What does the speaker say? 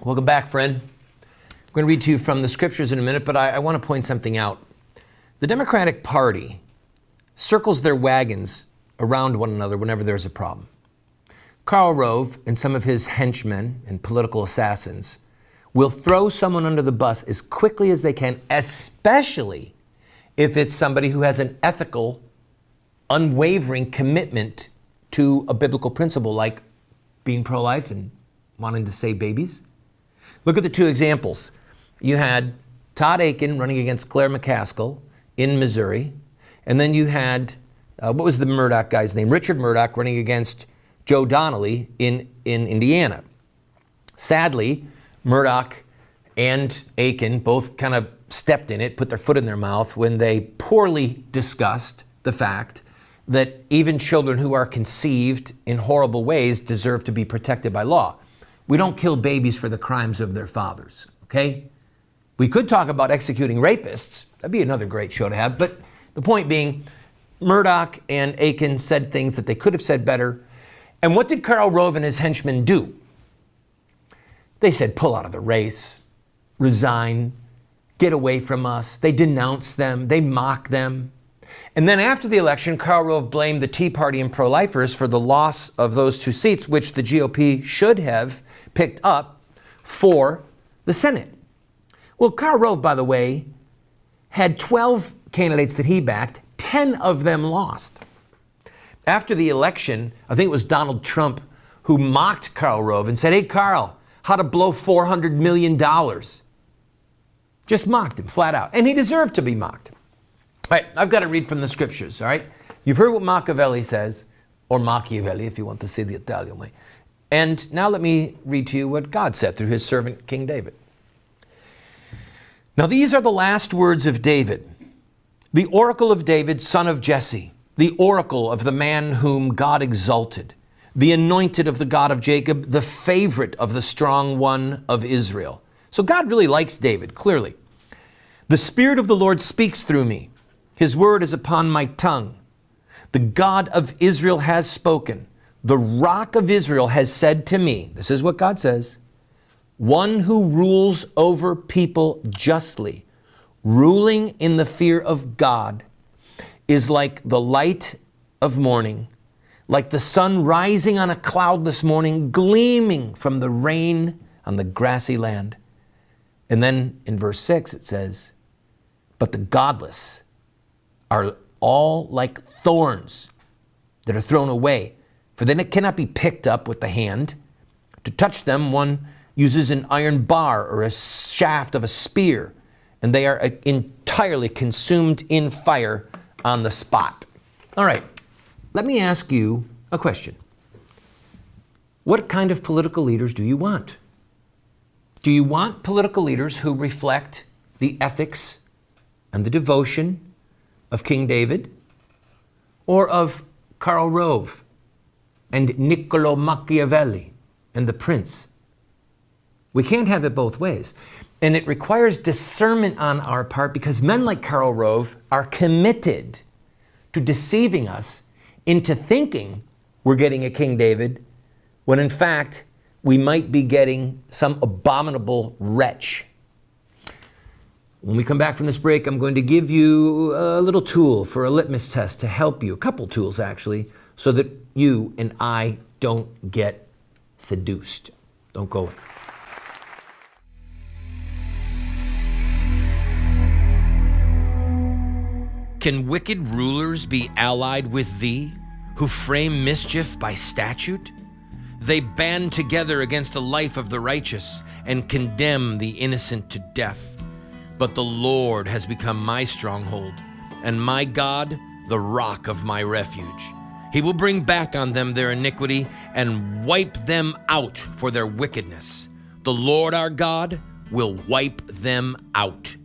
Welcome back, friend. I'm going to read to you from the scriptures in a minute, but I want to point something out. The Democratic Party circles their wagons around one another whenever there's a problem. Karl Rove and some of his henchmen and political assassins will throw someone under the bus as quickly as they can, especially if it's somebody who has an ethical, unwavering commitment to a biblical principle like being pro-life and wanting to save babies. Look at the two examples. You had Todd Akin running against Claire McCaskill in Missouri, and then you had, what was the Murdoch guy's name? Richard Murdoch running against Joe Donnelly in Indiana. Sadly, Murdoch and Akin both kind of stepped in it, put their foot in their mouth when they poorly discussed the fact that even children who are conceived in horrible ways deserve to be protected by law. We don't kill babies for the crimes of their fathers, okay? We could talk about executing rapists. That'd be another great show to have. But the point being, Murdoch and Akin said things that they could have said better. And what did Karl Rove and his henchmen do? They said, pull out of the race, resign, get away from us. They denounced them. They mocked them. And then after the election, Karl Rove blamed the Tea Party and pro-lifers for the loss of those two seats, which the GOP should have picked up for the Senate. Well, Karl Rove, by the way, had 12 candidates that he backed. 10 of them lost. After the election, I think it was Donald Trump who mocked Karl Rove and said, hey, Karl, how to blow $400 million. Just mocked him flat out. And he deserved to be mocked. All right, I've got to read from the scriptures, all right? You've heard what Machiavelli says, or Machiavelli if you want to say the Italian way. And now let me read to you what God said through his servant King David. Now these are the last words of David, the oracle of David, son of Jesse, the oracle of the man whom God exalted, the anointed of the God of Jacob, the favorite of the strong one of Israel. So God really likes David, clearly. The Spirit of the Lord speaks through me. His word is upon my tongue. The God of Israel has spoken. The rock of Israel has said to me, this is what God says, one who rules over people justly, ruling in the fear of God, is like the light of morning, like the sun rising on a cloudless morning, gleaming from the rain on the grassy land. And then in verse 6 it says, but the godless are all like thorns that are thrown away, for then it cannot be picked up with the hand. To touch them, one uses an iron bar or a shaft of a spear, and they are entirely consumed in fire on the spot. All right, let me ask you a question. What kind of political leaders do you want? Do you want political leaders who reflect the ethics and the devotion of King David, or of Karl Rove and Niccolo Machiavelli and the Prince? We can't have it both ways. And it requires discernment on our part because men like Karl Rove are committed to deceiving us into thinking we're getting a King David, when in fact we might be getting some abominable wretch. When we come back from this break, I'm going to give you a little tool for a litmus test to help you, a couple tools actually, so that you and I don't get seduced. Don't go. Can wicked rulers be allied with thee, who frame mischief by statute? They band together against the life of the righteous and condemn the innocent to death. But the Lord has become my stronghold, and my God, the rock of my refuge. He will bring back on them their iniquity and wipe them out for their wickedness. The Lord our God will wipe them out.